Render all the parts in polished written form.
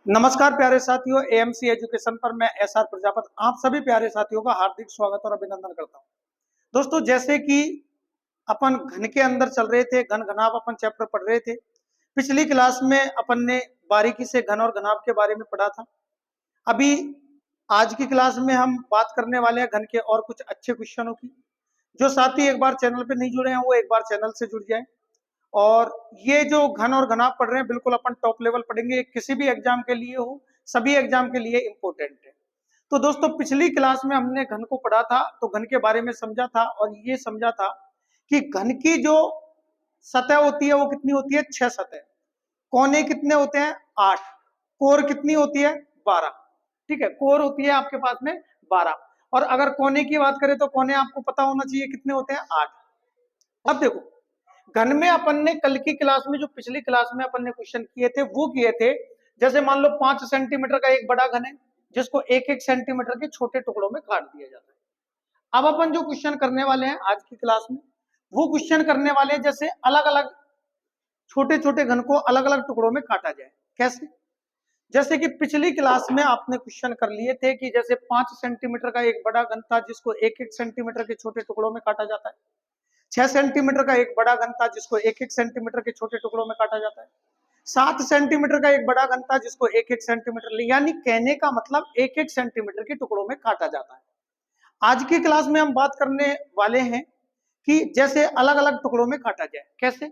नमस्कार प्यारे साथियों, एएमसी एजुकेशन पर मैं एसआर प्रजापत आप सभी प्यारे साथियों का हार्दिक स्वागत और अभिनंदन करता हूं। दोस्तों, जैसे कि अपन घन के अंदर चल रहे थे, घन घनाभ अपन चैप्टर पढ़ रहे थे। पिछली क्लास में अपन ने बारीकी से घन और घनाभ के बारे में पढ़ा था। अभी आज की क्लास में हम बात करने वाले हैं घन के और कुछ अच्छे क्वेश्चनों की। जो साथी एक बार चैनल पे नहीं जुड़े हैं वो एक बार चैनल से जुड़ जाए। और ये जो घन और घनाभ पढ़ रहे हैं बिल्कुल अपन टॉप लेवल पढ़ेंगे, किसी भी एग्जाम के लिए हो, सभी एग्जाम के लिए इंपॉर्टेंट है। तो दोस्तों, पिछली क्लास में हमने घन को पढ़ा था, तो घन के बारे में समझा था और ये समझा था कि घन की जो सतह होती है वो कितनी होती है, 6 सतह। कोने कितने होते हैं, 8। कोर कितनी होती है, 12। ठीक है, कोर होती है आपके पास में 12। और अगर कोने की बात करें तो कोने आपको पता होना चाहिए कितने होते हैं, 8। अब देखो, घन में अपन ने कल की क्लास में, जो पिछली क्लास में अपन ने क्वेश्चन किए थे वो किए थे। जैसे मान लो 5 सेंटीमीटर का एक बड़ा घन है जिसको 1-1 सेंटीमीटर के छोटे टुकड़ों में काट दिया जाता है। अब अपन जो क्वेश्चन करने वाले हैं आज की क्लास में, वो क्वेश्चन करने वाले हैं जैसे अलग अलग छोटे छोटे घन को अलग अलग टुकड़ों में काटा जाए। कैसे? जैसे कि पिछली क्लास में आपने क्वेश्चन कर लिए थे कि जैसे 5 सेंटीमीटर का एक बड़ा घन था जिसको 1-1 सेंटीमीटर के छोटे टुकड़ों में काटा जाता है। 6 सेंटीमीटर का एक बड़ा घन था जिसको 1-1 सेंटीमीटर के छोटे टुकड़ों में काटा जाता है। 7 सेंटीमीटर का एक बड़ा घन था जिसको 1-1 सेंटीमीटर, यानी कहने का मतलब 1-1 सेंटीमीटर के टुकड़ों में काटा जाता है। आज की क्लास में हम बात करने वाले हैं कि जैसे अलग अलग टुकड़ों में काटा जाए। कैसे?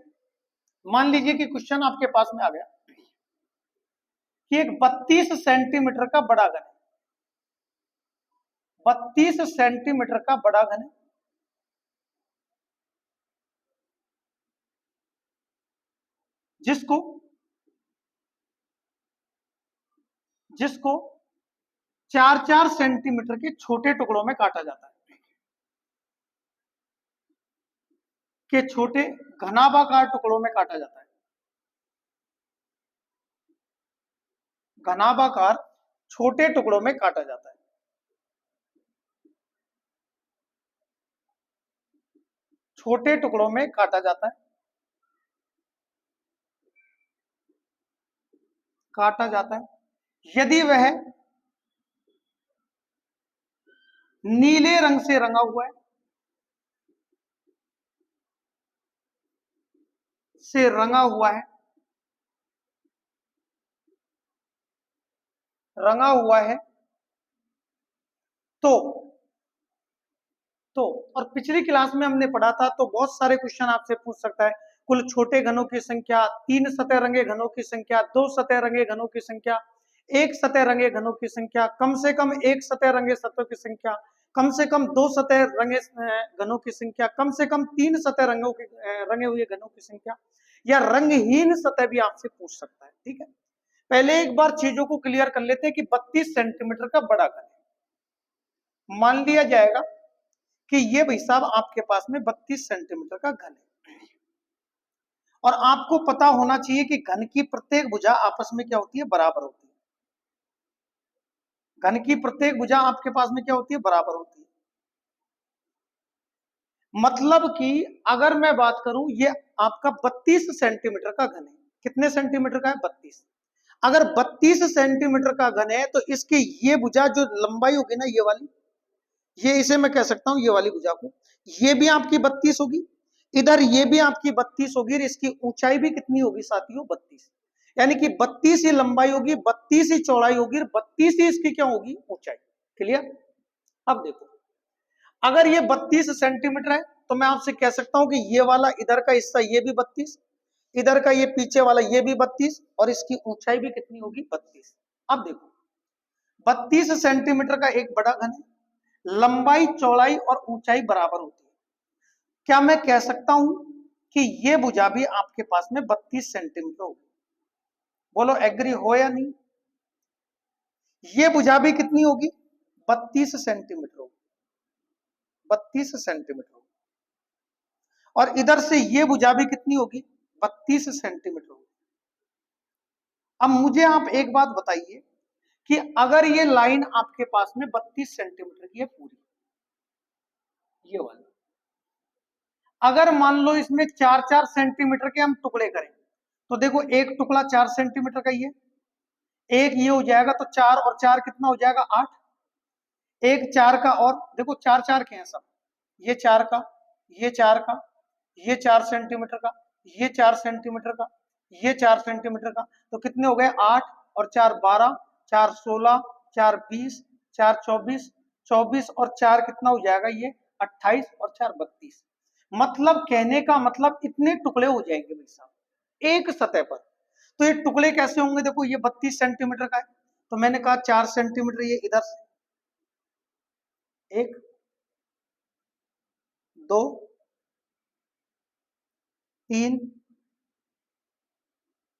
मान लीजिए कि क्वेश्चन आपके पास में आ गया कि एक 32 सेंटीमीटर का बड़ा घन है, 32 सेंटीमीटर का बड़ा घन है, जिसको जिसको 4-4 सेंटीमीटर के छोटे टुकड़ों में काटा जाता है। के छोटे घनाभाकार टुकड़ों में काटा जाता है। घनाभाकार छोटे टुकड़ों में काटा जाता है। छोटे टुकड़ों में काटा जाता है। काटा जाता है यदि वह नीले रंग से रंगा हुआ है, से रंगा हुआ है, रंगा हुआ है तो तो और पिछली क्लास में हमने पढ़ा था, तो बहुत सारे क्वेश्चन आपसे पूछ सकता है। कुल छोटे घनों की संख्या, 3 सतह रंगे घनों की संख्या, 2 सतह रंगे घनों की संख्या, 1 सतह रंगे घनों की संख्या, कम से कम 1 सतह रंगे सतहों की संख्या, कम से कम 2 सतह रंगे घनों की संख्या, कम से कम 3 सतह रंगे हुए घनों की संख्या, या रंगहीन सतह भी आपसे पूछ सकता है। ठीक है, पहले एक बार चीजों को क्लियर कर लेते हैं कि 32 सेंटीमीटर का बड़ा घन है। मान लिया जाएगा कि ये भाई साहब आपके पास में 32 सेंटीमीटर का घन है, और आपको पता होना चाहिए कि घन की प्रत्येक भुजा आपस में क्या होती है, बराबर होती है। घन की प्रत्येक भुजा आपके पास में क्या होती है, बराबर होती है। मतलब कि अगर मैं बात करूं, ये आपका 32 सेंटीमीटर का घन है। कितने सेंटीमीटर का है, 32। अगर 32 सेंटीमीटर का घन है तो इसकी ये भुजा जो लंबाई होगी ना, ये वाली, ये इसे मैं कह सकता हूं, ये वाली भुजा को, ये भी आपकी 32 होगी, इधर ये भी आपकी 32 होगी, और इसकी ऊंचाई भी कितनी होगी साथियों, 32। यानी कि 32 ही लंबाई होगी, 32 ही चौड़ाई होगी, 32 ही इसकी क्या होगी, ऊंचाई। क्लियर? अब देखो, अगर ये 32 सेंटीमीटर है तो मैं आपसे कह सकता हूं कि ये वाला इधर का हिस्सा ये भी 32, इधर का ये पीछे वाला ये भी 32, और इसकी ऊंचाई भी कितनी होगी, 32। अब देखो, 32 सेंटीमीटर का एक बड़ा घन है, लंबाई चौड़ाई और ऊंचाई बराबर होती है। क्या मैं कह सकता हूं कि ये भुजा भी आपके पास में 32 सेंटीमीटर होगी? बोलो एग्री हो या नहीं? ये भुजा भी कितनी होगी, 32 सेंटीमीटर होगी, 32 सेंटीमीटर होगी। और इधर से ये भुजा भी कितनी होगी, 32 सेंटीमीटर होगी। अब मुझे आप एक बात बताइए कि अगर ये लाइन आपके पास में 32 सेंटीमीटर की है पूरी, ये वाली, अगर मान लो इसमें 4-4 सेंटीमीटर के हम टुकड़े करें, तो देखो एक टुकड़ा 4 सेंटीमीटर का ही है, एक ये हो जाएगा तो 4 और 4 कितना हो जाएगा 8। एक 4 का और देखो 4 4 के हैं सब, ये 4 का, ये 4 का, ये 4 सेंटीमीटर का, ये 4 सेंटीमीटर का, ये 4 सेंटीमीटर का, तो कितने हो गए 8 और 4 12, 4 16, 4 20, 4 24, 24 और 4 कितना हो जाएगा ये 28 और 4 32। मतलब कहने का मतलब इतने टुकड़े हो जाएंगे भाई साहब एक सतह पर। तो ये टुकड़े कैसे होंगे, देखो ये 32 सेंटीमीटर का है, तो मैंने कहा 4 सेंटीमीटर ये इधर से, एक, दो, तीन,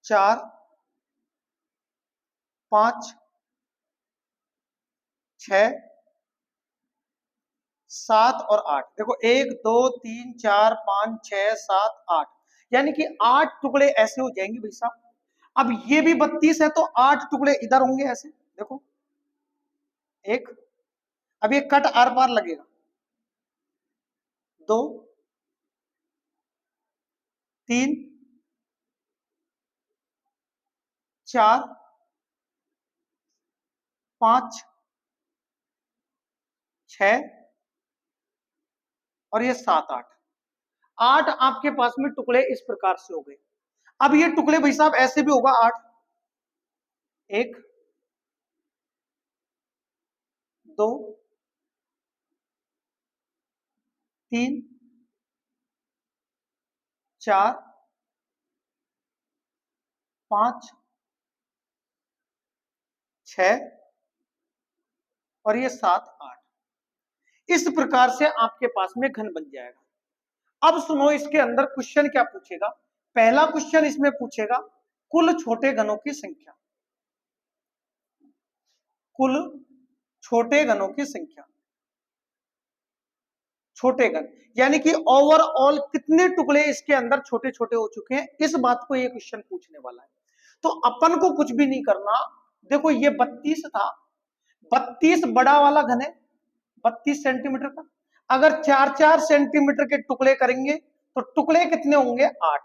चार, पांच, 6, 7 और 8। देखो 1 2 3 4 5 6 7 8, यानी कि 8 टुकड़े ऐसे हो जाएंगे भाई साहब। अब ये भी 32 है तो 8 टुकड़े इधर होंगे ऐसे, देखो एक, अब ये कट आर पार लगेगा, 2 3 4 5 6 और ये 7 8, 8 आपके पास में टुकड़े इस प्रकार से हो गए। अब ये टुकड़े भाई साहब ऐसे भी होगा 8, 1 2 3 4 5 6 और ये 7 8, इस प्रकार से आपके पास में घन बन जाएगा। अब सुनो इसके अंदर क्वेश्चन क्या पूछेगा। पहला क्वेश्चन इसमें पूछेगा कुल छोटे घनों की संख्या, कुल छोटे घनों की संख्या, छोटे घन यानी कि ओवरऑल कितने टुकड़े इसके अंदर छोटे छोटे हो चुके हैं, इस बात को ये क्वेश्चन पूछने वाला है। तो अपन को कुछ भी नहीं करना, देखो ये 32 था, 32 बड़ा वाला घन है 32 सेंटीमीटर का, अगर 4 4 सेंटीमीटर के टुकड़े करेंगे तो टुकड़े कितने होंगे 8।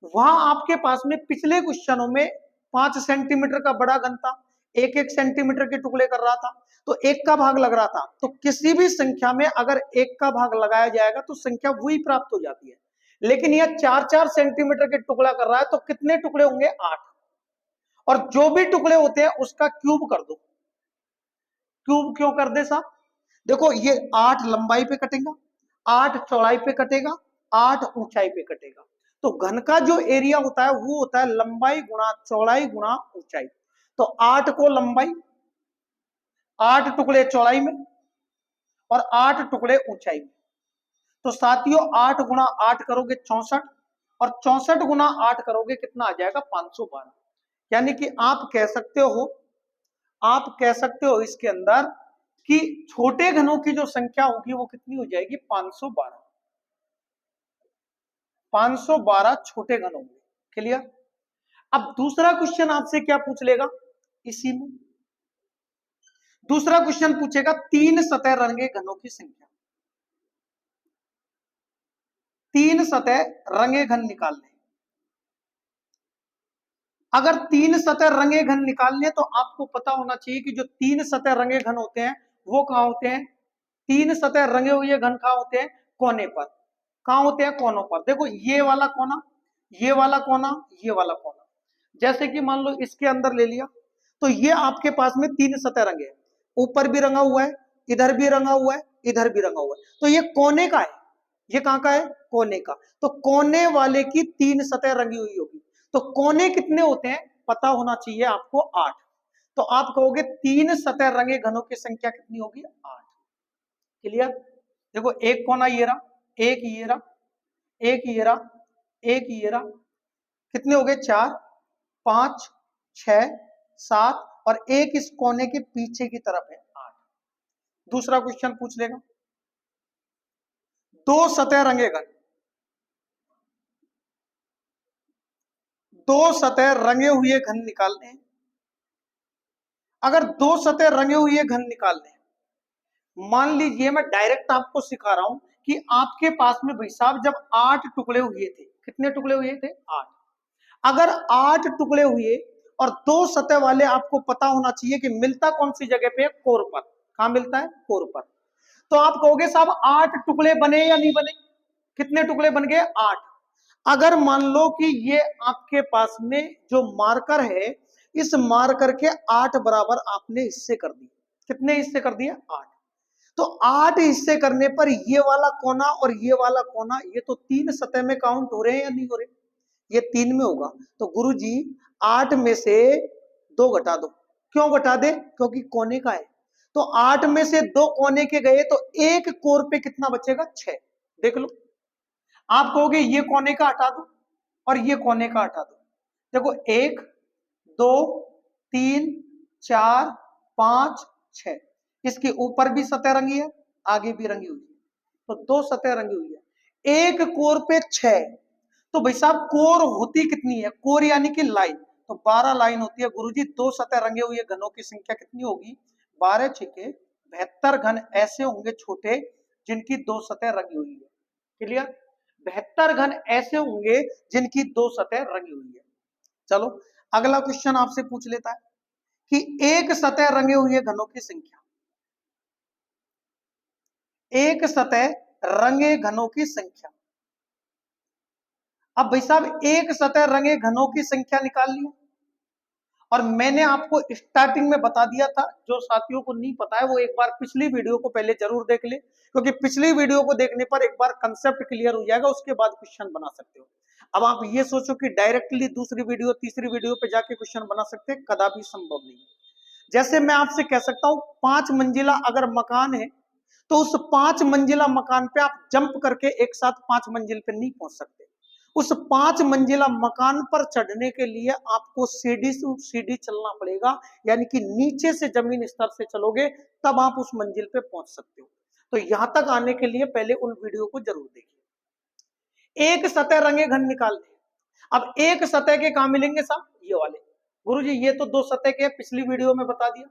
वहां आपके पास में पिछले क्वेश्चनों में 5 सेंटीमीटर का बड़ा घन था, 1 1 सेंटीमीटर के टुकड़े कर रहा था, तो 1 का भाग लग रहा था। तो किसी भी संख्या में अगर 1 का भाग लगाया जाएगा तो संख्या वही प्राप्त हो जाती है, लेकिन यह 4 4 सेंटीमीटर के टुकड़ा कर रहा है तो कितने टुकड़े होंगे 8, और जो भी टुकड़े होते हैं उसका क्यूब कर दो। क्यूब क्यों कर दे साहब, देखो ये 8 लंबाई पे कटेगा, 8 चौड़ाई पे कटेगा, 8 ऊंचाई पे कटेगा, तो घन का जो एरिया होता है वो होता है लंबाई गुणा चौड़ाई गुणा ऊंचाई। तो 8 को लंबाई, 8 टुकड़े चौड़ाई में और 8 टुकड़े ऊंचाई में, तो साथियों 8 गुणा 8 करोगे 64, और 64 गुणा 8 करोगे कितना आ जाएगा 512। यानी कि आप कह सकते हो, आप कह सकते हो इसके अंदर कि छोटे घनों की जो संख्या होगी वो कितनी हो जाएगी 512, 512 छोटे घन होंगे। क्लियर। अब दूसरा क्वेश्चन आपसे क्या पूछ लेगा इसी में, दूसरा क्वेश्चन पूछेगा 3 सतह रंगे घनों की संख्या, 3 सतह रंगे घन निकालने। अगर 3 सतह रंगे घन निकालने तो आपको पता होना चाहिए कि जो 3 सतह रंगे घन होते हैं वो कहां होते हैं, 3 सतह रंगे हुए घन कहां होते हैं, कोने पर। कहां होते हैं, कोनों पर। देखो ये वाला कोना, ये वाला कोना, ये वाला कोना, जैसे कि मान लो इसके अंदर ले लिया, तो ये आपके पास में 3 सतह रंगे हैं, ऊपर भी रंगा हुआ है, इधर भी रंगा हुआ है, इधर भी रंगा हुआ है, तो ये कोने का है। ये कहां का है, कोने का। तो कोने वाले की 3 सतह रंगी हुई होगी, तो कोने कितने होते हैं पता होना चाहिए आपको 8। तो आप कहोगे 3 सतह रंगे घनों की संख्या कितनी होगी 8। क्लियर। देखो एक कोना ये रहा, एक ये रहा, एक ये रहा, एक ये रहा, कितने हो गए 4 5 6 7, और एक इस कोने के पीछे की तरफ है 8। दूसरा क्वेश्चन पूछ लेगा 2 सतह रंगे घन, 2 सतह रंगे हुए घन निकालने हैं। अगर 2 सतह रंगे हुए घन निकालने हैं, मान लीजिए मैं डायरेक्ट आपको सिखा रहा हूं कि आपके पास में भाई साहब जब 8 टुकड़े हुए थे, कितने टुकड़े हुए थे 8, अगर 8 टुकड़े हुए और दो सतह वाले आपको पता होना चाहिए कि मिलता कौन सी जगह पे, कोर पर। कहां मिलता है? कोर पर। तो आप कहोगे साहब 8 टुकड़े बने या नहीं बने? कितने टुकड़े बन गए? 8। अगर मान लो कि ये आपके पास में जो मार्कर है, इस मार्कर के 8 बराबर आपने हिस्से कर दिए। कितने हिस्से कर दिए? 8। तो 8 हिस्से करने पर ये वाला कोना और ये वाला कोना, ये तो 3 सतह में काउंट हो रहे हैं या नहीं हो रहे? ये 3 में होगा। तो गुरुजी 8 में से 2 घटा दो। क्यों घटा दे? क्योंकि कोने का है। तो 8 में से 2 कोने के गए तो एक कोर पे कितना बचेगा? 6। देख लो, आप कहोगे ये कोने का हटा दो और ये कोने का हटा दो। देखो 1 2 3 4 5 6, इसके ऊपर भी सतह रंगी है, आगे भी रंगी हुई है, तो 2 सतह रंगी हुई है। एक कोर पे 6। तो भाई साहब कोर होती कितनी है? कोर यानी कि लाइन, तो 12 लाइन होती है। गुरुजी 2 सतह रंगे हुए घनों की संख्या कितनी होगी? 12 छिके 72 घन ऐसे होंगे छोटे जिनकी 2 सतह रंगी हुई है। क्लियर? 72 घन ऐसे होंगे जिनकी 2 सतह रंगी हुई है। चलो अगला क्वेश्चन आपसे पूछ लेता है कि एक सतह रंगे हुए घनों की संख्या, एक सतह रंगे घनों की संख्या। अब भाई साहब एक सतह रंगे घनों की संख्या निकाल लिया, और मैंने आपको स्टार्टिंग में बता दिया था। जो साथियों को नहीं पता है वो एक बार पिछली वीडियो को पहले जरूर देख ले, क्योंकि पिछली वीडियो को देखने पर एक बार कंसेप्ट क्लियर हो जाएगा, उसके बाद क्वेश्चन बना सकते हो। अब आप ये सोचो कि डायरेक्टली दूसरी वीडियो तीसरी वीडियो पे जाके क्वेश्चन बना सकते हैं, कदापि संभव नहीं है। जैसे मैं आपसे कह सकता हूं 5 मंजिला अगर मकान है, तो उस 5 मंजिला मकान पे आप जंप करके एक साथ 5 मंजिल पे नहीं पहुंच सकते। उस 5 मंजिला मकान पर चढ़ने के लिए आपको सीढ़ी से सीढ़ी चलना पड़ेगा, यानी कि नीचे से जमीन स्तर से चलोगे तब आप उस मंजिल पे पहुंच सकते हो। तो यहां तक आने के लिए पहले उन वीडियो को जरूर देखिए। एक सतह रंगे घन निकालने। अब एक सतह के कहां मिलेंगे साहब? ये वाले। गुरुजी ये तो 2 सतह के पिछली वीडियो में बता दिया,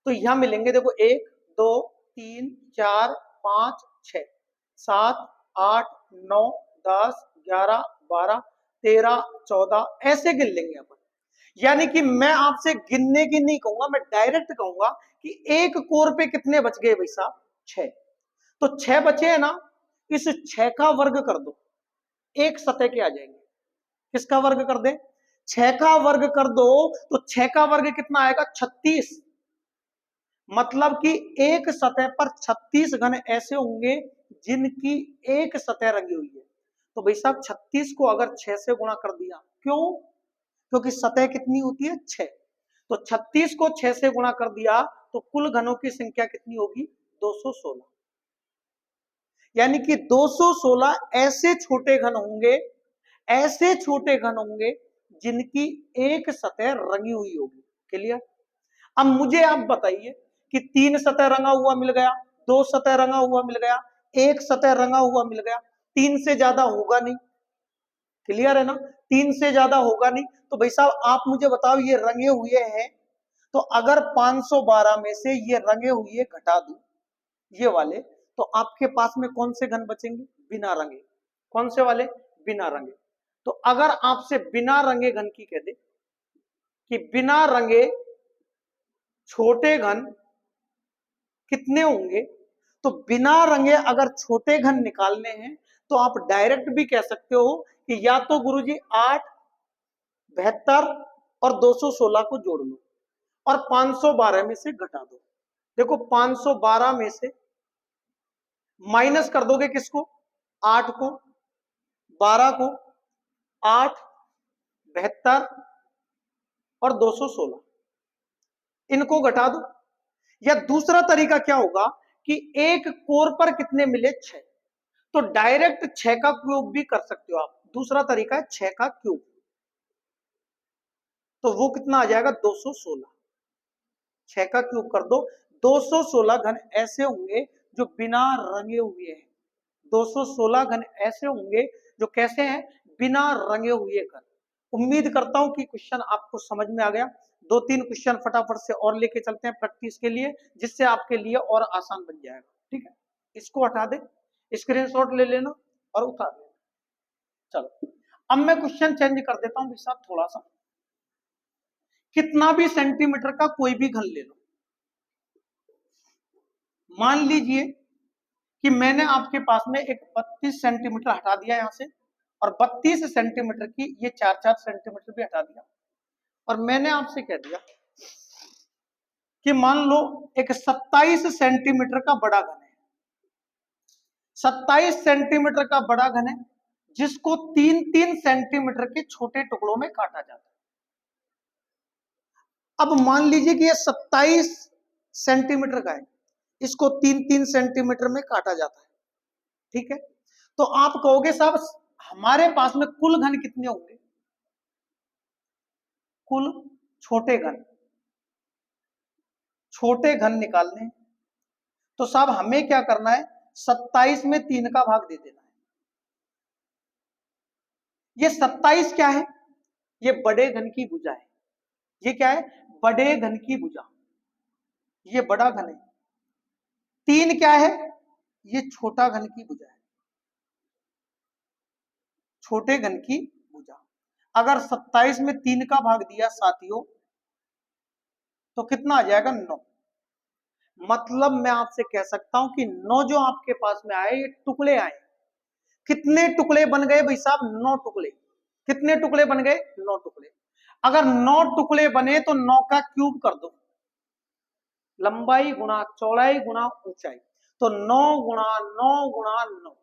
तो यहां मिलेंगे। देखो 1 2 3 4 5 6 7 8 9 10 11 12 13 14 ऐसे गिन लेंगे अपन। यानी कि मैं आपसे गिनने की नहीं कहूंगा, मैं डायरेक्ट कहूंगा कि एक कोर पे कितने बच गए भाई साहब? 6। तो 6 बचे हैं ना, इस 6 का वर्ग कर दो, एक सतह के आ जाएंगे। किसका वर्ग कर दे? 6 का वर्ग कर दो, तो 6 का वर्ग कितना आएगा? 36। मतलब कि एक सतह पर 36 घन ऐसे होंगे जिनकी एक सतह रंगी हुई है। तो भाई साहब 36 को अगर 6 से गुणा कर दिया, क्यों? क्योंकि सतह कितनी होती है? 6। तो 36 को 6 से गुणा कर दिया तो कुल घनों की संख्या कितनी होगी? 216। यानी कि 216 ऐसे छोटे घन होंगे, ऐसे छोटे घन होंगे जिनकी एक सतह रंगी हुई होगी। क्लियर? अब मुझे आप बताइए कि 3 सतह रंगा हुआ मिल गया, 2 सतह रंगा हुआ मिल गया, एक सतह रंगा हुआ मिल गया, 3 से ज्यादा होगा नहीं। क्लियर है ना? 3 से ज्यादा होगा नहीं। तो भाई साहब आप मुझे बताओ, ये रंगे हुए हैं, तो अगर 512 में से ये रंगे हुए घटा दूं, ये वाले, तो आपके पास में कौन से घन बचेंगे? बिना रंगे। कौन से वाले? बिना रंगे। तो अगर आपसे बिना रंगे घन की कह दे कि बिना रंगे छोटे घन कितने होंगे, तो बिना रंगे अगर छोटे घन निकालने हैं तो आप डायरेक्ट भी कह सकते हो कि या तो गुरुजी 8 72 और 216 को जोड़ लो और 512 में से घटा दो। देखो 512 में से माइनस कर दोगे किसको? 8 को, 12 को, 8 72 और 216, इनको घटा दो। या दूसरा तरीका क्या होगा कि एक कोर पर कितने मिले? 6। तो डायरेक्ट 6 का क्यूब भी कर सकते हो आप। दूसरा तरीका है 6 का क्यूब, तो वो कितना आ जाएगा? 216। 6 का क्यूब कर दो, 216 घन ऐसे होंगे जो बिना रंगे हुए हैं। 216 घन ऐसे होंगे जो कैसे हैं? बिना रंगे हुए घन। उम्मीद करता हूं कि क्वेश्चन आपको समझ में आ गया। 2-3 क्वेश्चन फटाफट से और लेके चलते हैं प्रैक्टिस के लिए, जिससे आपके लिए और आसान बन जाएगा। ठीक है, इसको हटा दे, स्क्रीनशॉट ले लेना और उतार लेना। चलो अब मैं क्वेश्चन चेंज कर देता हूं साहब थोड़ा सा। कितना भी सेंटीमीटर का कोई भी घन ले लो, मान लीजिए कि मैंने आपके पास में एक 32 सेंटीमीटर हटा दिया यहां से, और 32 सेंटीमीटर की ये 4-4 सेंटीमीटर भी हटा दिया, और मैंने आपसे कह दिया कि मान लो एक 27 सेंटीमीटर का बड़ा घन है, 27 सेंटीमीटर का बड़ा घन है, जिसको 3-3 सेंटीमीटर के छोटे टुकड़ों में काटा जाता है। अब मान लीजिए कि ये 27 सेंटीमीटर का है, इसको 3-3 सेंटीमीटर में काटा जाता है, ठीक है। तो आप कहोगे साहब हमारे पास में कुल घन कितने होंगे, कुल छोटे घन, छोटे घन निकालने हैं। तो साहब हमें क्या करना है, 27 में 3 का भाग दे देना है। ये 27 क्या है, ये बड़े घन की भुजा है। ये क्या है, बड़े घन की भुजा, ये बड़ा घन है। 3 क्या है, ये छोटा घन की भुजा है, छोटे घन की भुजा। अगर 27 में 3 का भाग दिया साथियों तो कितना आ जाएगा, 9। मतलब मैं आपसे कह सकता हूं कि 9 जो आपके पास में आए ये टुकड़े आए। कितने टुकड़े बन गए भाई साहब, 9 टुकड़े। कितने टुकड़े बन गए, 9 टुकड़े। अगर 9 टुकड़े बने तो 9 का क्यूब कर दो, लंबाई गुणा चौड़ाई गुणा ऊंचाई, तो 9 गुणा 9 गुणा 9।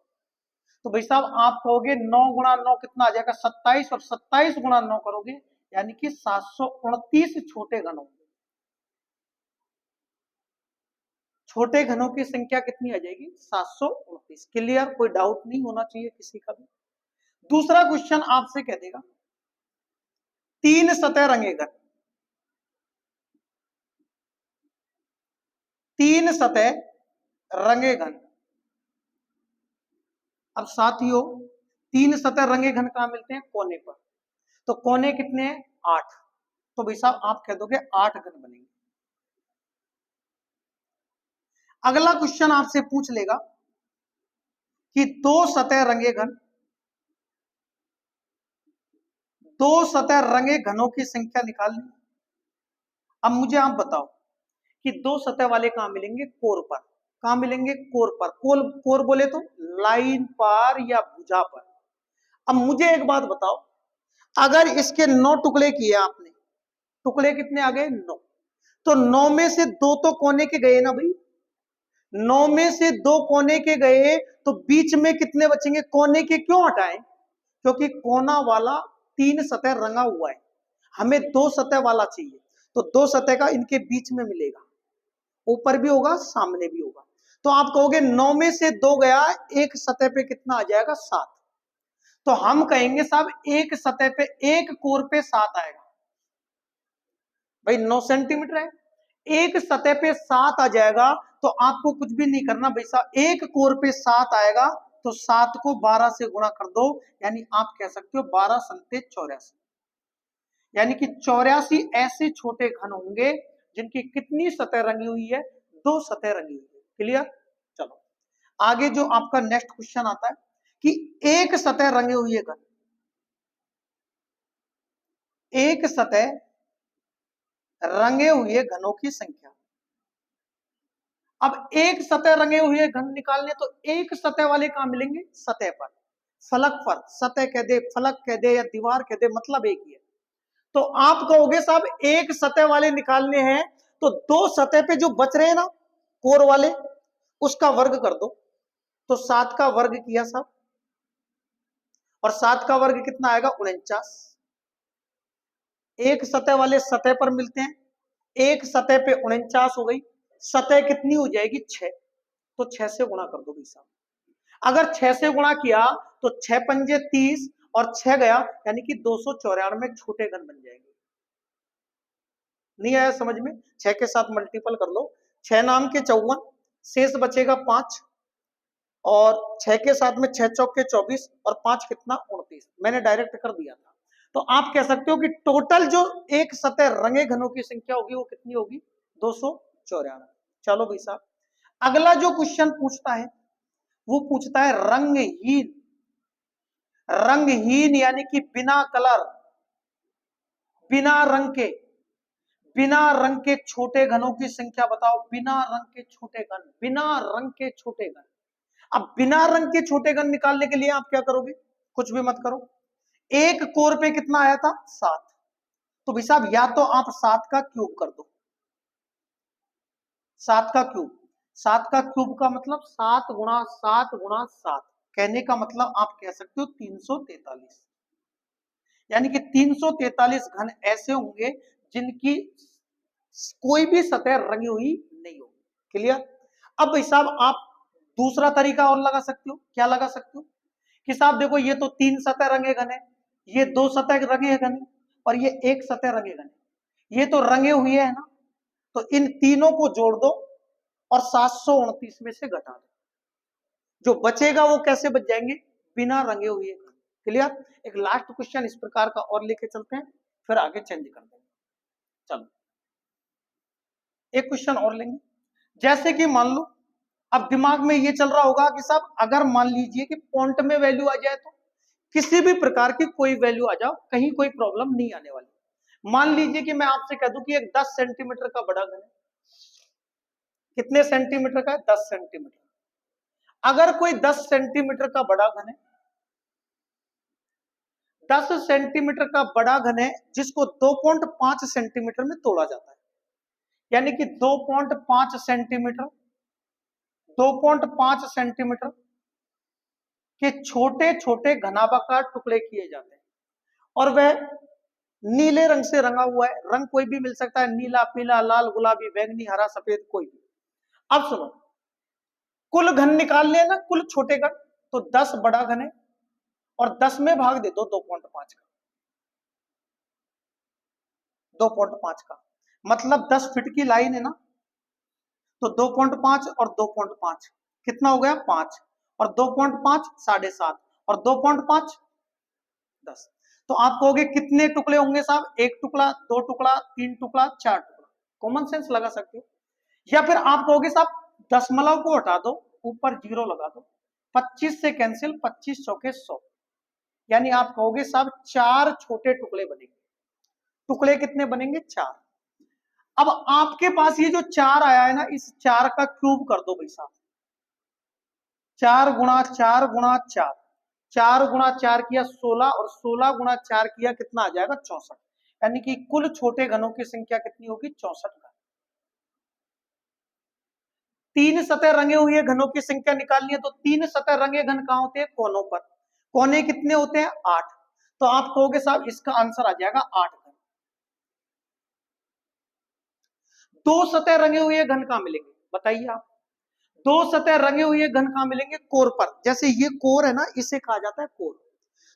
तो भाई साहब आप कहोगे 9 गुणा 9 कितना आ जाएगा, 27, और 27 गुणा 9 करोगे यानी कि 729 छोटे घन होंगे। छोटे घनों की संख्या कितनी आ जाएगी, 729। क्लियर, कोई डाउट नहीं होना चाहिए किसी का भी। दूसरा क्वेश्चन आपसे कह देगा 3 सतह रंगे घन, 3 सतह रंगे घन। अब साथियों 3 सतह रंगे घन कहां मिलते हैं, कोने पर। तो कोने कितने हैं, 8। तो भाई साहब आप कह दोगे 8 घन बनेंगे। अगला क्वेश्चन आपसे पूछ लेगा कि 2 सतह रंगे घन, 2 सतह रंगे घनों की संख्या निकालनी। अब मुझे आप बताओ कि 2 सतह वाले कहां मिलेंगे, कोर पर। कहां मिलेंगे, कोर पर। कोर बोले तो लाइन पर या भुजा पर। अब मुझे एक बात बताओ, अगर इसके 9 टुकड़े किए आपने, टुकड़े कितने आ गए, 9। तो 9 में से 2 तो कोने के गए ना भाई, 9 में से 2 कोने के गए, तो बीच में कितने बचेंगे, कोने के क्यों हटाएं, क्योंकि कोना वाला 3 सतह रंगा हुआ है, हमें 2 सतह वाला चाहिए। तो 2 सतह का इनके बीच में मिलेगा, ऊपर भी होगा सामने भी होगा। तो आप कहोगे 9 में से 2 गया, एक सतह पे कितना आ जाएगा, 7। तो हम कहेंगे साहब एक सतह पे, एक कोर पे 7 आएगा। भाई 9 सेंटीमीटर है, एक सतह पे 7 आ जाएगा। तो आपको कुछ भी नहीं करना भाई साहब, एक कोर पे 7 आएगा, तो 7 को 12 से गुणा कर दो, यानी आप कह सकते हो 12 संते 84, यानी कि 84 ऐसे छोटे घन होंगे जिनकी कितनी सतह रंगी हुई है, 2 सतह रंगी हुई है। क्लियर। चलो आगे जो आपका नेक्स्ट क्वेश्चन आता है कि एक सतह रंगे हुई है घन, एक सतह रंगे हुए घनों की संख्या। अब एक सतह रंगे हुए घन निकालने, तो एक सतह वाले कहां मिलेंगे, सतह पर, फलक पर। सतह कह दे, फलक कह दे, या दीवार कह दे, मतलब एक ही है। तो आप कहोगे साहब एक सतह वाले निकालने हैं, तो 2 सतह पे जो बच रहे हैं ना कोर वाले, उसका वर्ग कर दो। तो 7 का वर्ग किया साहब, और 7 का वर्ग कितना आएगा, 49। एक सतह वाले सतह पर मिलते हैं, एक सतह पे 49 हो गई, सतह कितनी हो जाएगी, 6। तो 6 से गुणा कर दो भाई साहब। अगर 6 से गुणा किया तो 6 पंजे 30, और 6 गया, यानी कि 294 छोटे घन बन जाएंगे। नहीं आया समझ में, 6 के साथ मल्टीपल कर लो, 6 नाम के 54, शेष बचेगा 5, और 6 के साथ में 6 चौक के 24, और 5 कितना, 29। मैंने डायरेक्ट कर दिया था। तो आप कह सकते हो कि टोटल जो एक सतह रंगे घनों की संख्या होगी वो कितनी होगी, 294। चलो भाई साहब अगला जो क्वेश्चन पूछता है वो पूछता है रंगहीन। रंगहीन यानी कि बिना कलर, बिना रंग के बिना रंग के छोटे घनों की संख्या बताओ। बिना रंग के छोटे घन, बिना रंग के छोटे घन। अब बिना रंग के छोटे घन निकालने के लिए आप क्या करोगे, कुछ भी मत करो। एक कोर पे कितना आया था, 7। तो भाई साहब या तो आप 7 का क्यूब कर दो, 7 का क्यूब। 7 का क्यूब का मतलब 7 गुणा 7 गुणा 7, कहने का मतलब आप कह सकते हो 343। यानी कि 343 घन ऐसे होंगे जिनकी कोई भी सतह रंगी हुई नहीं होगी। क्लियर। अब भाई साहब आप दूसरा तरीका और लगा सकते हो। क्या लगा सकते हो कि साहब देखो ये तो 3 सतह रंगे घन है, ये 2 सतह रंगे घन है, और ये 1 सतह रंगे घन है। ये तो रंगे हुए है ना, तो इन तीनों को जोड़ दो और 729 में से घटा दो। जो बचेगा वो कैसे बच जाएंगे, बिना रंगे हुए घन। क्लियर। एक लास्ट क्वेश्चन इस प्रकार का और लेके चलते हैं, फिर आगे चेंज कर देंगे। चलो एक क्वेश्चन और लेंगे। जैसे कि मान लो अब दिमाग में ये चल रहा होगा कि साहब अगर मान लीजिए कि पॉइंट में वैल्यू आ जाए, तो किसी भी प्रकार की कोई वैल्यू आ जाओ, कहीं कोई प्रॉब्लम नहीं आने वाली। मान लीजिए कि मैं आपसे कह दूं कि एक 10 सेंटीमीटर का बड़ा घन है। कितने सेंटीमीटर का है, 10 सेंटीमीटर। अगर कोई 10 सेंटीमीटर का बड़ा घन है, 10 सेंटीमीटर का बड़ा घन है जिसको 2.5 सेंटीमीटर में तोड़ा जाता है, यानी कि 2.5 सेंटीमीटर, 2.5 सेंटीमीटर के छोटे छोटे घनाभाकार टुकड़े किए जाते हैं, और वह नीले रंग से रंगा हुआ है। रंग कोई भी मिल सकता है, नीला, पीला, लाल, गुलाबी, बैंगनी, हरा, सफेद, कोई भी। अब सुनो, कुल घन निकाल लिया ना, कुल छोटे घन, तो 10 बड़ा घन है और 10 में भाग दे दो 2.5 का, 2.5 का मतलब 10 फीट की लाइन है ना, तो 2.5 और 2.5 कितना हो गया, 5, और 2.5 7.5, और 2.5 10। तो आप कहोगे कितने टुकड़े होंगे साहब, 1 टुकड़ा, 2 टुकड़ा, 3 टुकड़ा, 4 टुकड़ा। कॉमन सेंस लगा सकते हो। या फिर आप कहोगे साहब दशमलव को हटा दो, ऊपर 0 लगा दो, 25 से कैंसिल, 25 चौके 100, यानी आप कहोगे साहब 4 छोटे टुकड़े बनेंगे। टुकड़े कितने बनेंगे, 4। अब आपके पास ये जो 4 आया है ना, इस 4 का क्यूब कर दो भाई साहब। 4 गुणा 4 गुणा 4, 4 गुणा 4 किया 16, और 16 गुणा 4 किया कितना आ जाएगा, 64। यानी कि कुल छोटे घनों की संख्या कितनी होगी, 64 घन। 3 सतह रंगे हुए घनों की संख्या निकालनी है, तो 3 सतह रंगे घन कहां होते हैं, कोनों पर। कोने कितने होते हैं, 8। तो आप कहोगे साहब इसका आंसर आ जाएगा 8 घन। 2 सतह रंगे हुए घन कहां मिलेंगे, बताइए आप। 2 सतह रंगे हुए घन कहां मिलेंगे, कोर पर। जैसे ये कोर है ना, इसे कहा जाता है कोर।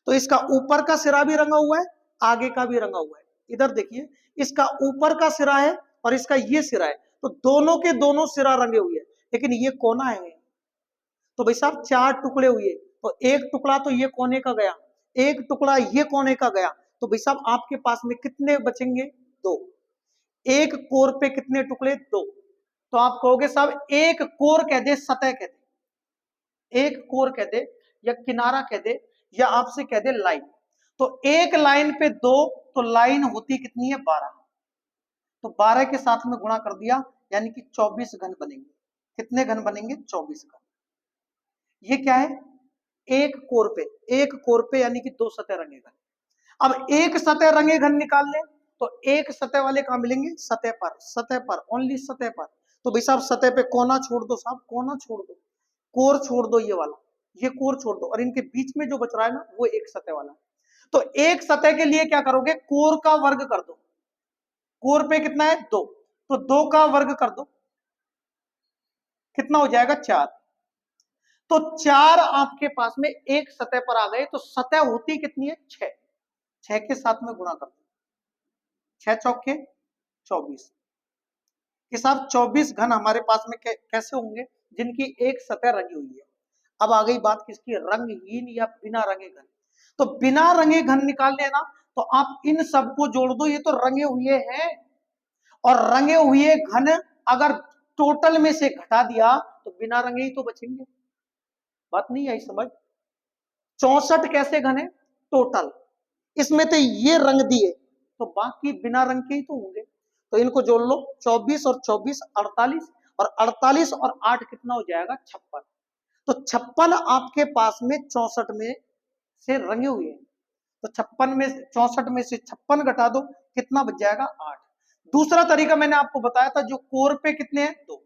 तो इसका ऊपर का सिरा भी रंगा हुआ है, आगे का भी रंगा हुआ है। इधर देखिए, इसका ऊपर का सिरा है और इसका ये सिरा है, तो दोनों के दोनों सिरा रंगे हुए हैं, लेकिन ये कोना है। तो भाई साहब 4 टुकड़े हुए, तो एक टुकड़ा तो ये कोने का गया, एक टुकड़ा ये कोने का गया, तो भाई साहब आपके पास में कितने बचेंगे, 2। एक कोर पे कितने टुकड़े, 2। तो आप कहोगे साहब एक कोर कह दे, सतह कह दे, एक कोर कह दे, या किनारा कह दे, या आपसे कह दे लाइन। तो एक लाइन पे 2, तो लाइन होती कितनी है, 12। तो 12 के साथ में गुणा कर दिया, यानी कि 24 घन बनेंगे। कितने घन बनेंगे, 24 घन। ये क्या है, एक कोर पे, एक कोर पे यानी कि 2 सतह रंगे घन। अब एक सतह रंगे घन निकाल ले, तो एक सतह वाले कहां मिलेंगे, सतह पर, सतह पर, ओनली सतह पर। तो भाई साहब सतह पे कोना छोड़ दो साहब, कोना छोड़ दो, कोर छोड़ दो, ये वाला, ये कोर छोड़ दो, और इनके बीच में जो बच रहा है ना, वो एक सतह वाला। तो एक सतह के लिए क्या करोगे, कोर का वर्ग कर दो। कोर पे कितना है, 2, तो 2 का वर्ग कर दो, कितना हो जाएगा, 4। तो 4 आपके पास में एक सतह पर आ गए, तो सतह होती कितनी है, 6। 6 के साथ में गुणा कर दो, 6 चौके 24। कि साहब 24 घन हमारे पास में कैसे होंगे, जिनकी एक सतह रंगी हुई है। अब आ गई बात किसकी, रंगहीन या बिना रंगे घन। तो बिना रंगे घन निकालने ना, तो आप इन सबको जोड़ दो, ये तो रंगे हुए हैं, और रंगे हुए घन अगर टोटल में से घटा दिया तो बिना रंगे ही तो बचेंगे। बात नहीं आई समझ। 64 कैसे घन है, टोटल, इसमें तो ये रंग दिए, तो बाकी बिना रंग के ही तो होंगे। तो इनको जोड़ लो, 24 और 24 48, और 48 और 8 कितना हो जाएगा 56। तो 56 आपके पास में 64 में से रंगे हुए हैं, तो 56 में 64 में से 56 घटा दो, कितना बच जाएगा 8। दूसरा तरीका मैंने आपको बताया था, जो कोर पे कितने हैं 2,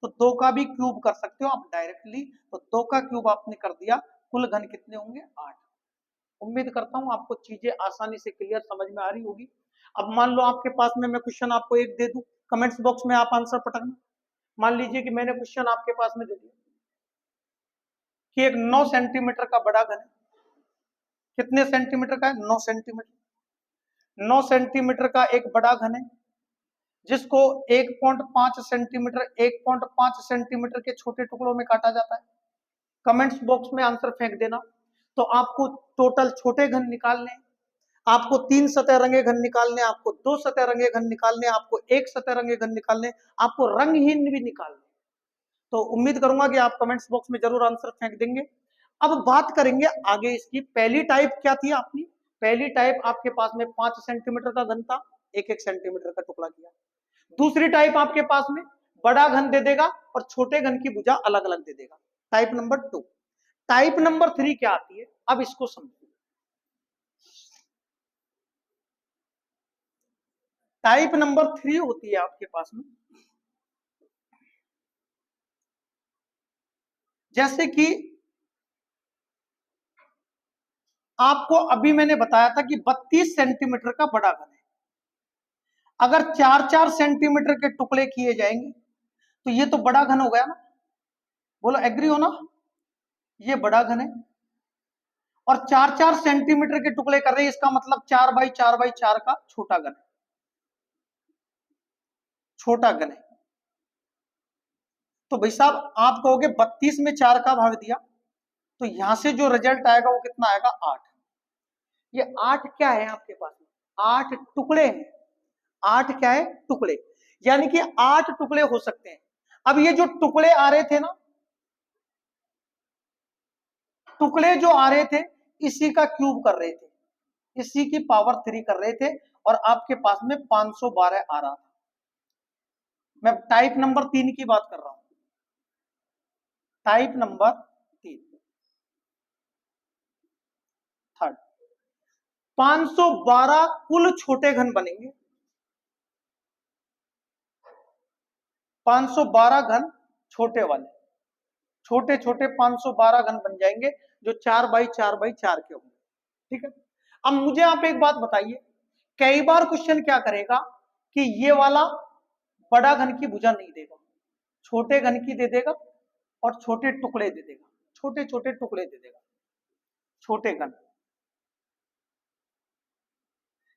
तो 2 का भी क्यूब कर सकते हो आप डायरेक्टली, तो 2 का क्यूब आपने कर दिया, कुल घन कितने होंगे 8। उम्मीद करता हूं आपको चीजें आसानी से क्लियर समझ में आ रही होगी। अब मान लो आपके पास में मैं क्वेश्चन आपको एक दे दूं, कमेंट्स बॉक्स में आप आंसर पटकना। मान लीजिए कि मैंने क्वेश्चन आपके पास में दे दिया कि एक 9 सेंटीमीटर का बड़ा घन है, कितने सेंटीमीटर का है 9 सेंटीमीटर, 9 सेंटीमीटर का एक बड़ा घन है जिसको 1.5 सेंटीमीटर 1.5 सेंटीमीटर के छोटे टुकड़ों में काटा जाता है। कमेंट्स बॉक्स में आंसर फेंक देना। तो आपको टोटल छोटे घन निकालने, आपको 3 सतह रंगे घन निकालने, आपको 2 सतह रंगे घन निकालने, आपको 1 सतह रंगे घन निकालने, आपको रंगहीन भी निकालने। तो उम्मीद करूंगा कि आप कमेंट्स बॉक्स में जरूर आंसर फेंक देंगे। अब बात करेंगे आगे इसकी। पहली टाइप क्या थी आपने, पहली टाइप आपके पास में 5 सेंटीमीटर का घन था, 1-1 सेंटीमीटर का टुकड़ा किया। दूसरी टाइप आपके पास में बड़ा घन दे देगा और छोटे घन की भुजा अलग अलग दे देगा, टाइप नंबर 2। टाइप नंबर 3 क्या आती है, अब इसको समझो। टाइप नंबर 3 होती है आपके पास में, जैसे कि आपको अभी मैंने बताया था कि 32 सेंटीमीटर का बड़ा घन है, अगर 4-4 सेंटीमीटर के टुकड़े किए जाएंगे तो ये तो बड़ा घन हो गया ना, बोलो एग्री हो ना। ये बड़ा घन है और 4-4 सेंटीमीटर के टुकड़े कर रहे हैं, इसका मतलब 4x4x4 का छोटा घन है, छोटा घन है। तो भाई साहब आप कहोगे 32 में 4 का भाग दिया, तो यहां से जो रिजल्ट आएगा वो कितना आएगा 8। ये 8 क्या है आपके पास में, 8 टुकड़े हैं। 8 क्या है, टुकड़े, यानी कि 8 टुकड़े हो सकते हैं। अब ये जो टुकड़े आ रहे थे ना, टुकड़े जो आ रहे थे इसी का क्यूब कर रहे थे, इसी की पावर 3 कर रहे थे, और आपके पास में 512 आ रहा था। मैं टाइप नंबर 3 की बात कर रहा हूं, टाइप नंबर 3 थर्ड। 512 कुल छोटे घन बनेंगे, 512 घन छोटे वाले, छोटे छोटे 512 घन बन जाएंगे जो 4x4x4 के होंगे। ठीक है। अब मुझे आप एक बात बताइए, कई बार क्वेश्चन क्या करेगा कि ये वाला बड़ा घन की भुजा नहीं देगा, छोटे घन की दे देगा और छोटे टुकड़े दे देगा, छोटे छोटे टुकड़े दे देगा, छोटे घन।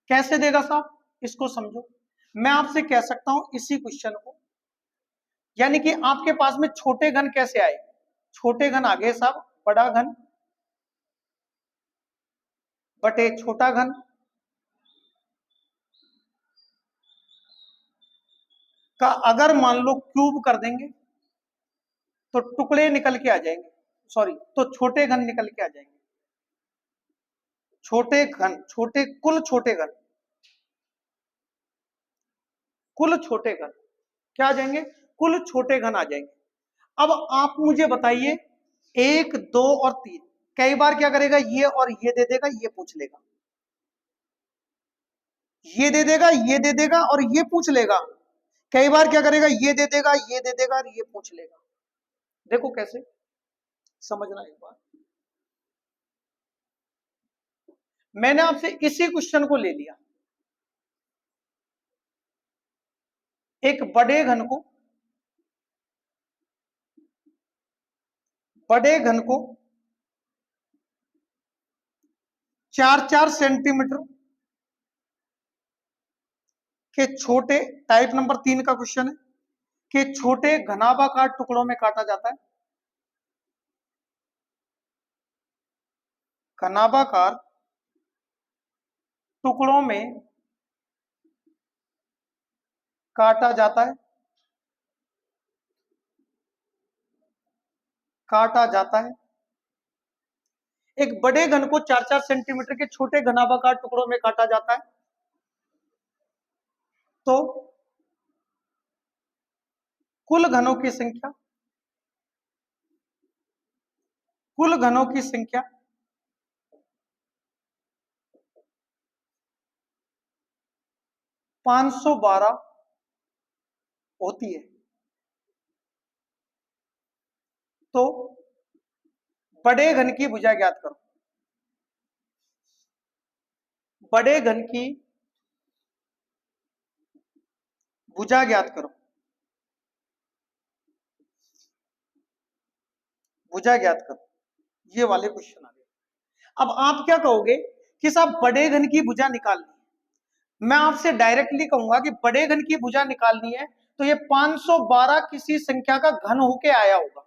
कैसे देगा साहब, इसको समझो। मैं आपसे कह सकता हूं इसी क्वेश्चन को, यानी कि आपके पास में छोटे घन कैसे आए, छोटे घन आ गए साहब बड़ा घन बटे छोटा घन का अगर मान लो क्यूब कर देंगे तो टुकड़े निकल के आ जाएंगे, सॉरी, तो छोटे घन निकल के आ जाएंगे, छोटे घन, छोटे कुल छोटे घन, कुल छोटे घन क्या आ जाएंगे, कुल छोटे घन आ जाएंगे। अब आप मुझे बताइए 1, 2 और 3, कई बार क्या करेगा ये और ये दे देगा, ये पूछ लेगा, ये दे देगा, ये दे देगा और ये पूछ लेगा। कई बार क्या करेगा, ये दे देगा, ये दे देगा और ये पूछ लेगा। देखो कैसे, समझना एक बार। मैंने आपसे इसी क्वेश्चन को ले लिया, एक बड़े घन को 4-4 सेंटीमीटर के छोटे, टाइप नंबर 3 का क्वेश्चन है, कि छोटे घनाभाकार टुकड़ों में काटा जाता है, घनाभाकार टुकड़ों में काटा जाता है, काटा जाता है। एक बड़े घन को 4-4 सेंटीमीटर के छोटे घनाभाकार टुकड़ों में काटा जाता है। तो कुल घनों की संख्या, कुल घनों की संख्या 512 होती है। तो बड़े घन की भुजा ज्ञात करो। बड़े घन की भुजा ज्ञात करो। भुजा ज्ञात करो, ये वाले क्वेश्चन आ गए। अब आप क्या कहोगे कि साहब बड़े घन की भुजा निकालनी है। मैं आपसे डायरेक्टली कहूंगा कि बड़े घन की भुजा निकालनी है तो ये 512 किसी संख्या का घन होके आया होगा।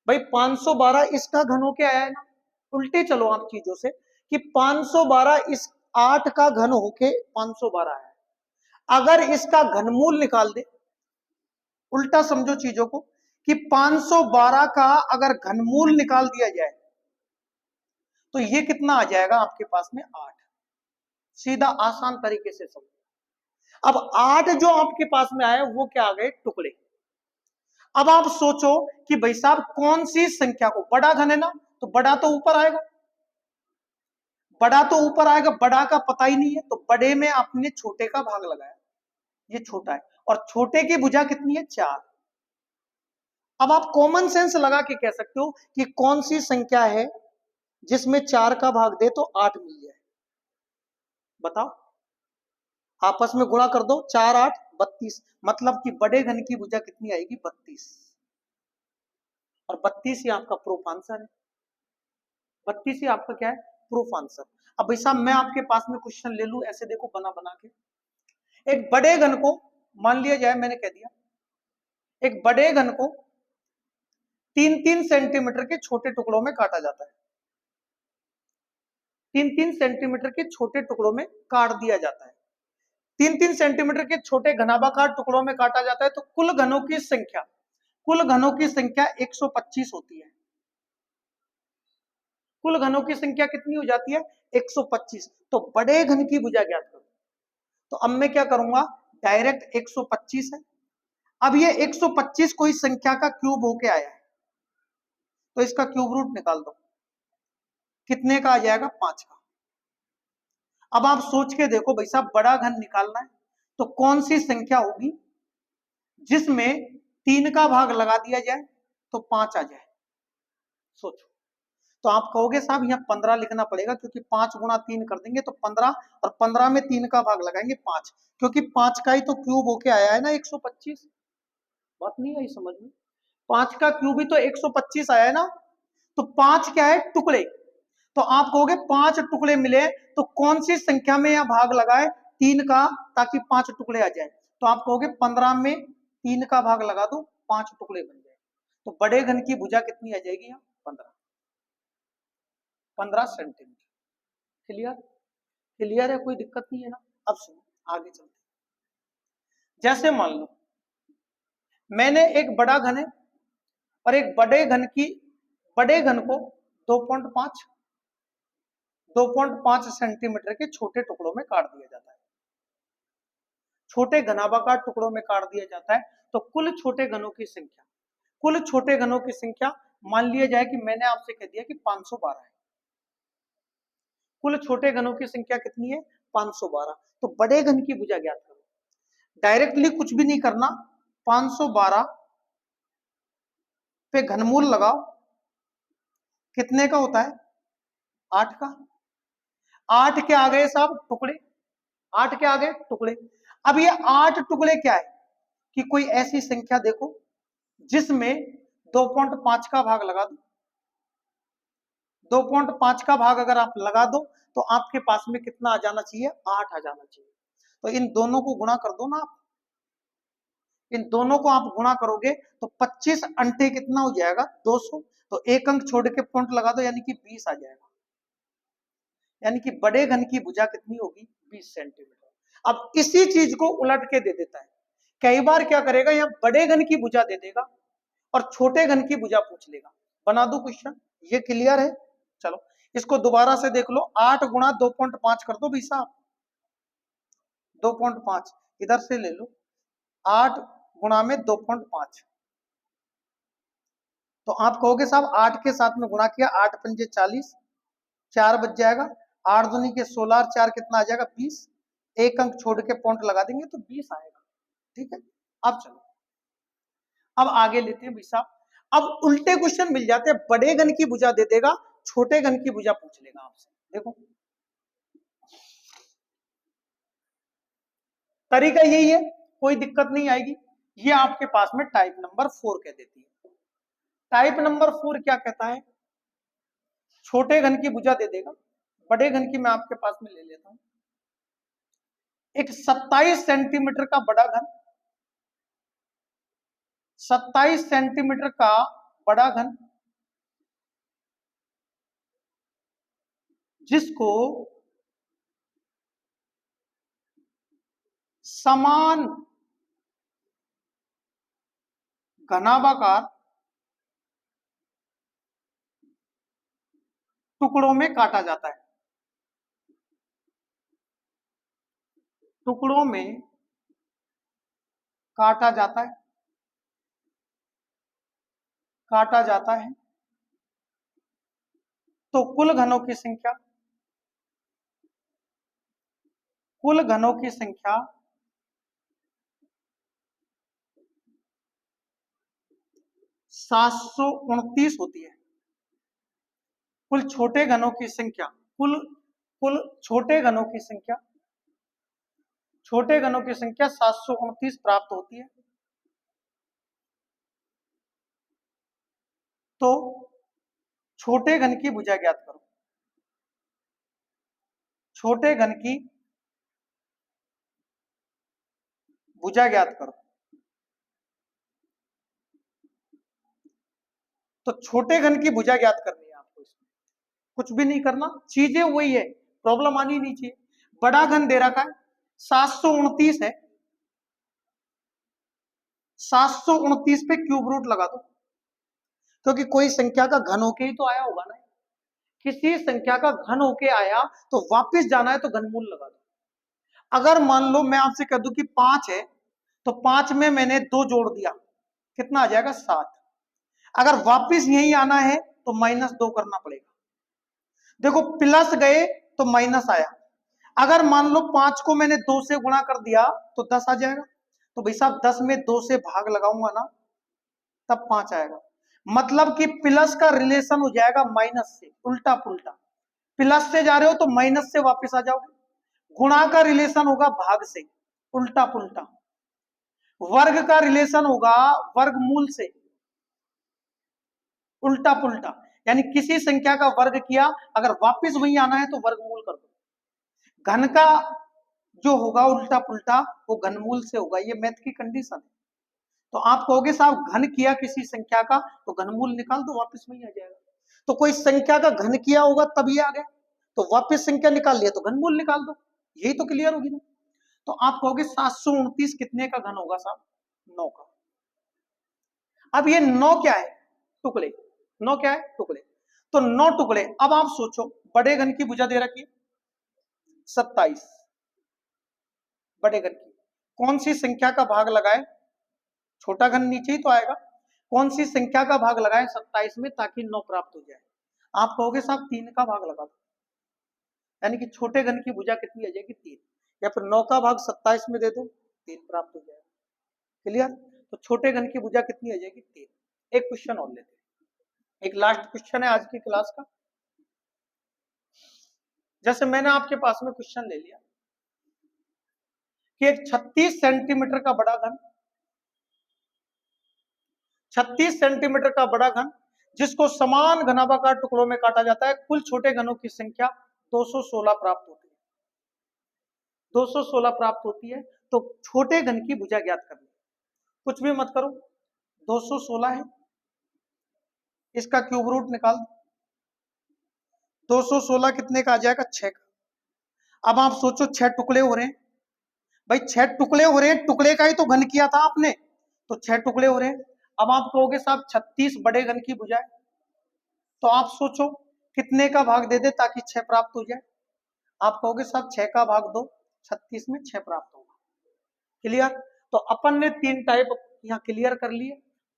भाई 512 इसका घन होके आया है ना। उल्टे चलो आप चीजों से कि 512 इस 8 का घन होके 512 है। अगर इसका घनमूल निकाल दे, उल्टा समझो चीजों को कि 512 का अगर घनमूल निकाल दिया जाए तो ये कितना आ जाएगा आपके पास में 8। सीधा आसान तरीके से समझो। अब 8 जो आपके पास में आए वो क्या आ गए, टुकड़े। अब आप सोचो कि भाई साहब कौन सी संख्या को, बड़ा घन है ना तो बड़ा तो ऊपर आएगा, बड़ा तो ऊपर आएगा, बड़ा का पता ही नहीं है तो बड़े में आपने छोटे का भाग लगाया, ये छोटा है और छोटे की भुजा कितनी है, 4। अब आप कॉमन सेंस लगा के कह सकते हो कि कौन सी संख्या है जिसमें 4 का भाग दे तो 8 मिल जाए। बताओ, आपस में गुणा कर दो, 4 8 32, मतलब कि बड़े घन की भुजा कितनी आएगी, 32। और 32 ही आपका प्रूफ आंसर है। 32 ही आपका क्या है, प्रूफ आंसर। अब भाई साहब मैं आपके पास में क्वेश्चन ले लू ऐसे, देखो बना बना के। एक बड़े घन को मान लिया जाए, मैंने कह दिया एक बड़े घन को 3-3 सेंटीमीटर के छोटे टुकड़ों में काटा जाता है। 3-3 सेंटीमीटर के छोटे टुकड़ों में काट दिया जाता है। 3-3 सेंटीमीटर के छोटे घनाभाकार टुकड़ों में काटा जाता है तो कुल घनों की संख्या, कुल घनों की संख्या 125 होती है। कुल घनों की संख्या कितनी हो जाती है, 125। तो बड़े घन की भुजा ज्ञात करो। तो अब मैं क्या करूंगा, डायरेक्ट 125 है। अब ये 125 कोई संख्या का क्यूब होके आया है तो इसका क्यूब रूट निकाल दो, कितने का आ जाएगा, 5 का। अब आप सोच के देखो भाई साहब बड़ा घन निकालना है तो कौन सी संख्या होगी जिसमें 3 का भाग लगा दिया जाए तो 5 आ जाए। सोचो, तो आप कहोगे साहब यहाँ 15 लिखना पड़ेगा क्योंकि 5 गुणा 3 कर देंगे तो 15, और 15 में 3 का भाग लगाएंगे 5, क्योंकि 5 का ही तो क्यूब होके आया है ना 125। बात नहीं आई समझ में, 5 का क्यूब ही तो 125 आया है ना। तो 5 क्या है, टुकड़े। तो आप कहोगे 5 टुकड़े मिले तो कौन सी संख्या में यह भाग लगाए, 3 का, ताकि 5 टुकड़े आ जाए। तो आप कहोगे 15 में 3 का भाग लगा दो, 5 टुकड़े बन जाए। तो बड़े घन की भुजा कितनी आ जाएगी यहाँ, 15 सेंटीमीटर। क्लियर, क्लियर है, कोई दिक्कत नहीं है ना। अब सुनो आगे चलते, जैसे मान लो मैंने एक बड़ा घन है और एक बड़े घन की, बड़े घन को 2.5 2.5 सेंटीमीटर के छोटे टुकड़ों में काट दिया जाता है। छोटे घनाभाकार टुकड़ों में काट दिया जाता है तो कुल छोटे घनों की संख्या, कुल छोटे घनों की संख्या मान लिया जाए कि मैंने आपसे कह दिया कि 512 है। कुल छोटे घनों की संख्या कितनी है, 512। तो बड़े घन की भुजा ज्ञात करो। डायरेक्टली कुछ भी नहीं करना, 512 पे घनमूल लगाओ, कितने का होता है, 8 का। 8 के आ गए साहब टुकड़े, 8 के आ गए टुकड़े। अब ये 8 टुकड़े क्या है कि कोई ऐसी संख्या देखो जिसमें 2.5 का भाग लगा दो। 2.5 का भाग अगर आप लगा दो तो आपके पास में कितना आ जाना चाहिए, 8 आ जाना चाहिए। तो इन दोनों को गुणा कर दो ना आप, इन दोनों को आप गुणा करोगे तो 25 अंटे कितना हो जाएगा, 200। तो एक अंक छोड़ के पॉइंट लगा दो यानी कि 20 आ जाएगा। यानी कि बड़े घन की भुजा कितनी होगी, 20 सेंटीमीटर। अब इसी चीज को उलट के दे देता है, कई बार क्या करेगा, यहाँ बड़े घन की भुजा दे देगा और छोटे घन की भुजा पूछ लेगा। बना दो क्वेश्चन, ये क्लियर है। चलो इसको दोबारा से देख लो, 8 गुणा 2.5 कर दो भाई साहब, 2.5 इधर से ले लो, 8 गुणा में 2.5। तो आप कहोगे साहब 8 के साथ में गुणा किया, 8 पंजे 40, 4 बच जाएगा, 8 दूनी के 16 और 4 कितना आ जाएगा 20। एक अंक छोड़ के पॉइंट लगा देंगे तो 20 आएगा। ठीक है, अब चलो अब आगे लेते हैं भाई साहब। अब उल्टे क्वेश्चन मिल जाते हैं, बड़े घन की भुजा दे देगा, छोटे घन की भुजा पूछ लेगा आपसे। देखो तरीका यही है, कोई दिक्कत नहीं आएगी। ये आपके पास में टाइप नंबर 4 कह देती है। टाइप नंबर 4 क्या कहता है, छोटे घन की भुजा दे देगा, बड़े घन की मैं आपके पास में ले लेता हूं। एक 27 सेंटीमीटर का बड़ा घन, 27 सेंटीमीटर का बड़ा घन जिसको समान घनाभाकार टुकड़ों में काटा जाता है, टुकड़ों में काटा जाता है, काटा जाता है। तो कुल घनों की संख्या, कुल घनों की संख्या 729 होती है। कुल छोटे घनों की संख्या, कुल कुल छोटे घनों की संख्या, छोटे घनों की संख्या 729 प्राप्त होती है। तो छोटे घन की भुजा ज्ञात करो, छोटे घन की भुजा ज्ञात करो। तो छोटे घन की भुजा ज्ञात करनी है आपको, इसमें कुछ भी नहीं करना, चीजें वही है, प्रॉब्लम आनी नहीं चाहिए। बड़ा घन दे रखा है 729 है, 729 पे क्यूब रूट लगा दो, क्योंकि कोई संख्या का घन होके ही तो आया होगा ना। किसी संख्या का घन होके आया तो वापस जाना है तो घनमूल लगा दो। अगर मान लो मैं आपसे कह दूं कि 5 है, तो 5 में मैंने 2 जोड़ दिया, कितना आ जाएगा 7। अगर वापस यही आना है तो -2 करना पड़ेगा। देखो प्लस गए तो माइनस आया। अगर मान लो 5 को मैंने 2 से गुणा कर दिया तो 10 आ जाएगा। तो भाई साहब 10 में 2 से भाग लगाऊंगा ना, तब 5 आएगा। मतलब कि प्लस का रिलेशन हो जाएगा माइनस से, उल्टा पुल्टा। प्लस से जा रहे हो तो माइनस से वापस आ जाओगे। गुणा का रिलेशन होगा भाग से, उल्टा पुल्टा। वर्ग का रिलेशन होगा वर्गमूल से, उल्टा पुल्टा। यानी किसी संख्या का वर्ग किया, अगर वापस वही आना है तो वर्गमूल कर दो। घन का जो होगा उल्टा पुल्टा वो घनमूल से होगा, ये मैथ की कंडीशन है। तो आप कहोगे साहब घन किया किसी संख्या का तो घनमूल निकाल दो, वापस वही आ जाएगा। तो कोई संख्या का घन किया होगा तब ये आ गया, तो वापस संख्या निकाल लिया तो घनमूल निकाल दो, यही तो क्लियर होगी ना। तो आप कहोगे 729 कितने का घन होगा साहब, 9 का। अब ये 9 क्या है, टुकड़े। 9 क्या है, टुकड़े। तो 9 टुकड़े। अब आप सोचो बड़े घन की भुजा दे रखी है 27, बड़े घन की कौन सी संख्या का भाग लगाए, छोटा घन नीचे ही तो आएगा, कौन सी संख्या का भाग लगाए 27 में ताकि 9 प्राप्त हो जाए। आप कहोगे साहब 3 का भाग लगा दो, यानी कि छोटे घन की भुजा कितनी आ जाएगी 3, या फिर 9 का भाग 27 में दे दो, 3 प्राप्त हो जाएगा। क्लियर। तो छोटे घन की भुजा कितनी आ जाएगी 3। एक क्वेश्चन और लेते हैं, एक लास्ट क्वेश्चन है आज की क्लास का। जैसे मैंने आपके पास में क्वेश्चन ले लिया कि एक 36 सेंटीमीटर का बड़ा घन, 36 सेंटीमीटर का बड़ा घन जिसको समान घनाभाकार टुकड़ों में काटा जाता है, कुल छोटे घनों की संख्या 216 प्राप्त होती है, 216 प्राप्त होती है। तो छोटे घन की भुजा ज्ञात करनी, कुछ भी मत करो, 216 है, इसका क्यूब रूट निकाल दो, 216 कितने का आ जाएगा 6 का। अब आप सोचो 6 टुकड़े हो रहे हैं, भाई 6 टुकड़े हो रहे हैं, टुकड़े का ही तो घन किया था आपने, तो 6 टुकड़े हो रहे हैं। अब आप कहोगे साहब 36 बड़े घन की भुजा है, तो आप सोचो कितने का भाग दे दे ताकि 6 प्राप्त हो जाए। आप कहोगे साहब 6 का भाग दो, 36 में 6 प्राप्त होगा। क्लियर। तो अपन ने 3 टाइप यहाँ क्लियर कर लिए।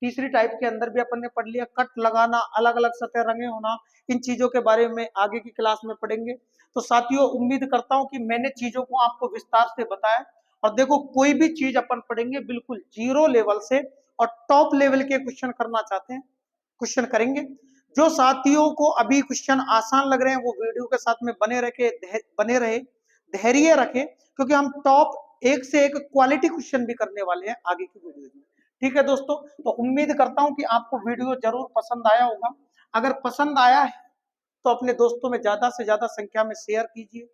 तीसरी टाइप के अंदर भी अपन ने पढ़ लिया, कट लगाना, अलग अलग सतह रंगे होना, इन चीजों के बारे में आगे की क्लास में पढ़ेंगे। तो साथियों, उम्मीद करता हूं कि मैंने चीजों को आपको विस्तार से बताया। और देखो, कोई भी चीज अपन पढ़ेंगे बिल्कुल जीरो लेवल से और टॉप लेवल के क्वेश्चन करना चाहते हैं, क्वेश्चन करेंगे। जो साथियों को अभी क्वेश्चन आसान लग रहे हैं वो वीडियो के साथ में बने रहे, धैर्य रखें, क्योंकि हम टॉप एक से एक क्वालिटी क्वेश्चन भी करने वाले हैं आगे की वीडियो में। ठीक है दोस्तों, तो उम्मीद करता हूं कि आपको वीडियो जरूर पसंद आया होगा। अगर पसंद आया है तो अपने दोस्तों में ज्यादा से ज्यादा संख्या में शेयर कीजिए,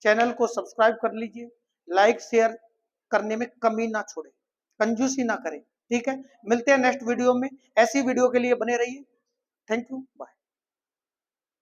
चैनल को सब्सक्राइब कर लीजिए, लाइक शेयर करने में कमी ना छोड़े, कंजूसी ना करें। ठीक है, मिलते हैं नेक्स्ट वीडियो में। ऐसी वीडियो के लिए बने रहिए। Thank you, bye.